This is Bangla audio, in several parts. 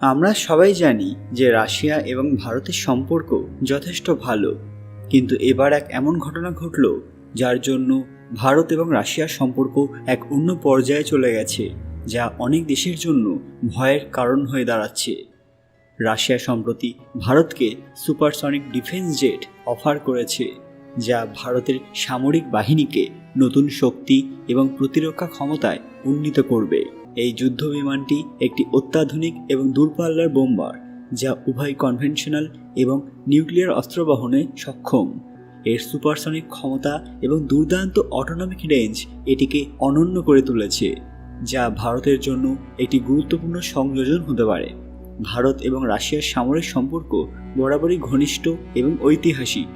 আমরা সবাই জানি যে রাশিয়া এবং ভারতের সম্পর্ক যথেষ্ট ভালো, কিন্তু এবার এক এমন ঘটনা ঘটল যার জন্য ভারত এবং রাশিয়ার সম্পর্ক এক অন্য পর্যায়ে চলে গেছে, যা অনেক দেশের জন্য ভয়ের কারণ হয়ে দাঁড়াচ্ছে। রাশিয়া সম্প্রতি ভারতকে সুপারসনিক ডিফেন্স জেট অফার করেছে, যা ভারতের সামরিক বাহিনীকে নতুন শক্তি এবং প্রতিরক্ষা ক্ষমতায় উন্নীত করবে। এই যুদ্ধ বিমানটি একটি অত্যাধুনিক এবং দূরপাল্লার বোম্বার, যা উভয় কনভেনশনাল এবং নিউক্লিয়ার অস্ত্র বহনে সক্ষম। এর সুপারসনিক ক্ষমতা এবং দুর্দান্ত অটোনমিক রেঞ্জ এটিকে অনন্য করে তুলেছে, যা ভারতের জন্য একটি গুরুত্বপূর্ণ সংযোজন হতে পারে। ভারত এবং রাশিয়ার সামরিক সম্পর্ক বরাবরই ঘনিষ্ঠ এবং ঐতিহাসিক।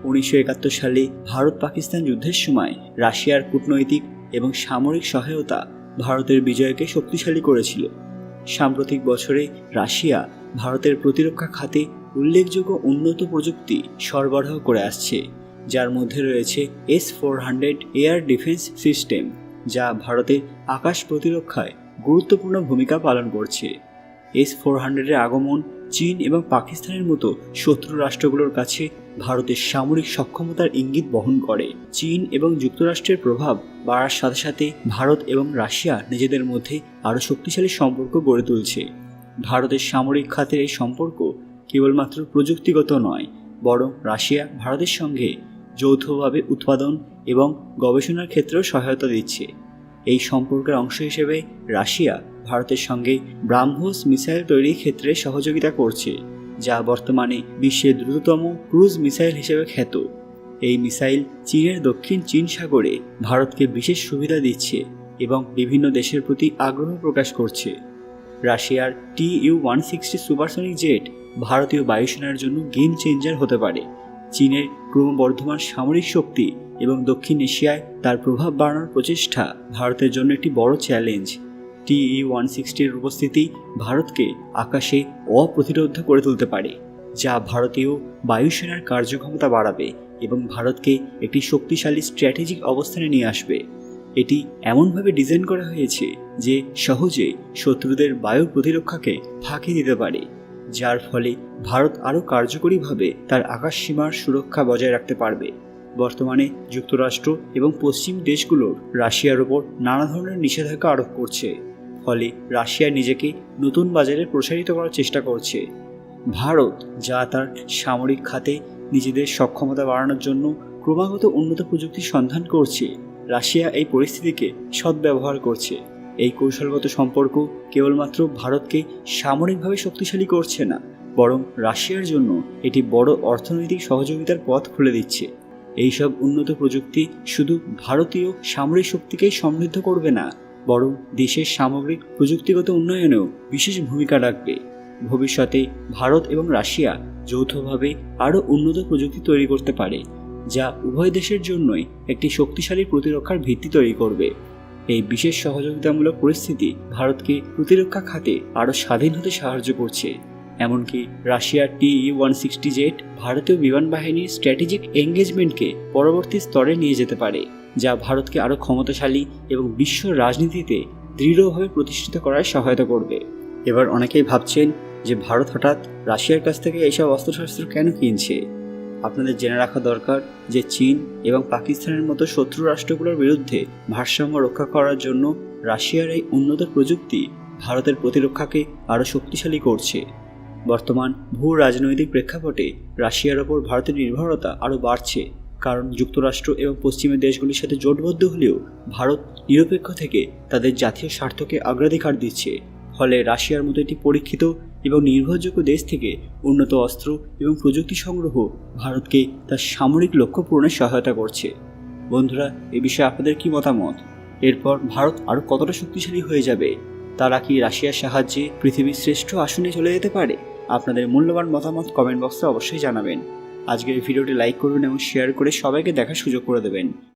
1971 সালে ভারত পাকিস্তান যুদ্ধের সময় রাশিয়ার কূটনৈতিক এবং সামরিক সহায়তা ভারতের বিজয়কে শক্তিশালী করেছিল। সাম্প্রতিক বছরে রাশিয়া ভারতের প্রতিরক্ষা খাতে উল্লেখযোগ্য উন্নত প্রযুক্তি সরবরাহ করে আসছে, যার মধ্যে রয়েছে S-400 এয়ার ডিফেন্স সিস্টেম, যা ভারতের আকাশ প্রতিরক্ষায় গুরুত্বপূর্ণ ভূমিকা পালন করছে। S-400-এর আগমন চীন এবং পাকিস্তানের মতো শত্রু রাষ্ট্রগুলোর কাছে ভারতের সামরিক সক্ষমতার ইঙ্গিত বহন করে। চীন এবং যুক্তরাষ্ট্রের প্রভাব বাড়ার সাথে সাথে ভারত এবং রাশিয়া নিজেদের মধ্যে আরও শক্তিশালী সম্পর্ক গড়ে তুলছে। ভারতের সামরিক খাতের এই সম্পর্ক কেবলমাত্র প্রযুক্তিগত নয়, বরং রাশিয়া ভারতের সঙ্গে যৌথভাবে উৎপাদন এবং গবেষণার ক্ষেত্রেও সহায়তা দিচ্ছে। এই সম্পর্কের অংশ হিসেবে রাশিয়া ভারতের সঙ্গে ব্রাহ্মোস মিসাইল তৈরির ক্ষেত্রে সহযোগিতা করছে, যা বর্তমানে বিশ্বের দ্রুততম ক্রুজ মিসাইল হিসেবে খ্যাত। এই মিসাইল চীনের দক্ষিণ চীন সাগরে ভারতকে বিশেষ সুবিধা দিচ্ছে এবং বিভিন্ন দেশের প্রতি আগ্রহ প্রকাশ করছে। রাশিয়ার Tu-160 সুপারসনিক জেট ভারতীয় বায়ুসেনার জন্য গেম চেঞ্জার হতে পারে। চীনের ক্রমবর্ধমান সামরিক শক্তি এবং দক্ষিণ এশিয়ায় তার প্রভাব বাড়ানোর প্রচেষ্টা ভারতের জন্য একটি বড় চ্যালেঞ্জ। Tu-160-এর উপস্থিতি ভারতকে আকাশে অপ্রতিরোধ করে তুলতে পারে, যা ভারতীয় বায়ুসেনার কার্যক্ষমতা বাড়াবে এবং ভারতকে একটি শক্তিশালী স্ট্র্যাটেজিক অবস্থানে নিয়ে আসবে। এটি এমনভাবে ডিজাইন করা হয়েছে যে সহজে শত্রুদের বায়ু প্রতিরক্ষাকে ফাঁকি দিতে পারে, যার ফলে ভারত আরও কার্যকরীভাবে তার আকাশ সীমার সুরক্ষা বজায় রাখতে পারবে। বর্তমানে যুক্তরাষ্ট্র এবং পশ্চিম দেশগুলোর রাশিয়ার ওপর নানা ধরনের নিষেধাজ্ঞা আরোপ করছে, ফলে রাশিয়া নিজেকে নতুন বাজারে প্রসারিত করার চেষ্টা করছে। ভারত, যা তার সামরিক খাতে নিজেদের সক্ষমতা বাড়ানোর জন্য ক্রমাগত উন্নত প্রযুক্তির সন্ধান করছে, রাশিয়া এই পরিস্থিতিকে সদ্ব্যবহার করছে। এই কৌশলগত সম্পর্ক কেবলমাত্র ভারতকে সামরিকভাবে শক্তিশালী করছে না, বরং রাশিয়ার জন্য এটি বড় অর্থনৈতিক সহযোগিতার পথ খুলে দিচ্ছে। এইসব উন্নত প্রযুক্তি শুধু ভারতীয় সামরিক শক্তিকেই সমৃদ্ধ করবে না, বরং দেশের সামগ্রিক প্রযুক্তিগত উন্নয়নেও বিশেষ ভূমিকা রাখবে। ভবিষ্যতে ভারত এবং রাশিয়া যৌথভাবে আরও উন্নত প্রযুক্তি তৈরি করতে পারে, যা উভয় দেশের জন্যই একটি শক্তিশালী প্রতিরক্ষার ভিত্তি তৈরি করবে। এই বিশেষ সহযোগিতামূলক পরিস্থিতি ভারতকে প্রতিরক্ষা খাতে আরও স্বাধীন হতে সাহায্য করছে। এমনকি রাশিয়ার Tu-160 জেট ভারতীয় বিমান বাহিনীর স্ট্র্যাটেজিক এঙ্গেজমেন্টকে পরবর্তী স্তরে নিয়ে যেতে পারে, যা ভারতকে আরও ক্ষমতাশালী এবং বিশ্ব রাজনীতিতে দৃঢ়ভাবে প্রতিষ্ঠিত করায় সহায়তা করবে। এবার অনেকেই ভাবছেন যে ভারত হঠাৎ রাশিয়ার কাছ থেকে এইসব অস্ত্রশস্ত্র কেন কিনছে। আপনাদের জেনে রাখা দরকার যে চীন এবং পাকিস্তানের মতো শত্রু রাষ্ট্রগুলোর বিরুদ্ধে ভারসাম্য রক্ষা করার জন্য রাশিয়ার এই উন্নত প্রযুক্তি ভারতের প্রতিরক্ষাকে আরও শক্তিশালী করছে। বর্তমান ভূ রাজনৈতিক প্রেক্ষাপটে রাশিয়ার ওপর ভারতের নির্ভরতা আরও বাড়ছে, কারণ যুক্তরাষ্ট্র এবং পশ্চিমের দেশগুলির সাথে জোটবদ্ধ হলেও ভারত নিরপেক্ষ থেকে তাদের জাতীয় স্বার্থকে অগ্রাধিকার দিচ্ছে। ফলে রাশিয়ার মতো একটি পরীক্ষিত এবং নির্ভরযোগ্য দেশ থেকে উন্নত অস্ত্র এবং প্রযুক্তি সংগ্রহ ভারতকে তার সামরিক লক্ষ্য পূরণে সহায়তা করছে। বন্ধুরা, এ বিষয়ে আপনাদের কি মতামত? এরপর ভারত আরও কতটা শক্তিশালী হয়ে যাবে? তারা কি রাশিয়ার সাহায্যে পৃথিবীর শ্রেষ্ঠ আসনে চলে যেতে পারে? আপনাদের মূল্যবান মতামত কমেন্ট বক্সে অবশ্যই জানাবেন। আজকের ভিডিওটি লাইক করুন এবং শেয়ার করে সবাইকে দেখার সুযোগ করে দেবেন।